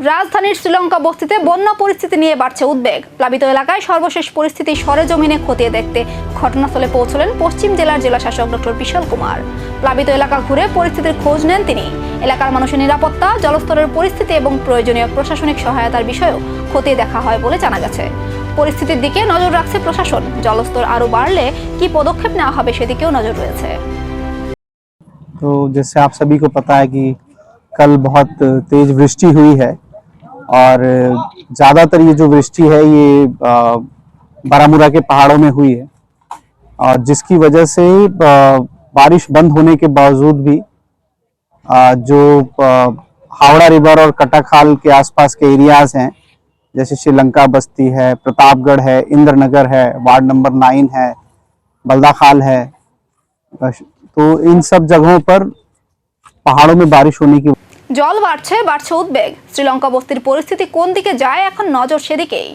রাজধানীর শ্রীলঙ্কা বস্তিতে বন্যা পরিস্থিতি নিয়ে বাড়ছে উদ্বেগ। প্লাবিত এলাকায় সর্বশেষ পরিস্থিতি সরেজমিনে খতিয়ে দেখতে ঘটনাস্থলে পৌঁছলেন পশ্চিম জেলার জেলাশাসক ডক্টর বিশাল কুমার। প্লাবিত এলাকা ঘুরে পরিস্থিতির খোঁজ নেন তিনি। এলাকার মানুষের নিরাপত্তা, জলস্তরের পরিস্থিতি এবং প্রয়োজনীয় প্রশাসনিক সহায়তার বিষয়েও খতিয়ে দেখা হয় বলে জানা গেছে। পরিস্থিতির দিকে নজর রাখছে প্রশাসন। জলস্তর আরও বাড়লে কি পদক্ষেপ নেওয়া হবে সেদিকেও নজর রয়েছে। तो जैसे आप सभी को पता है कि कल बहुत तेज वृष्टि हुई है और ज़्यादातर ये जो वृष्टि है ये बारामूला के पहाड़ों में हुई है और जिसकी वजह से बारिश बंद होने के बावजूद भी जो हावड़ा रिवर और कटाखाल के आसपास के एरियाज हैं, जैसे श्रीलंका बस्ती है, प्रतापगढ़ है, इंद्रनगर है, वार्ड नंबर 9 है, बल्दाखाल है, तो इन सब जगहों पर पहाड़ों में बारिश होने की জল বাড়ছে উদ্বেগ। শ্রীলঙ্কা বস্তির পরিস্থিতি কোন দিকে যায় এখন নজর সেদিকেই।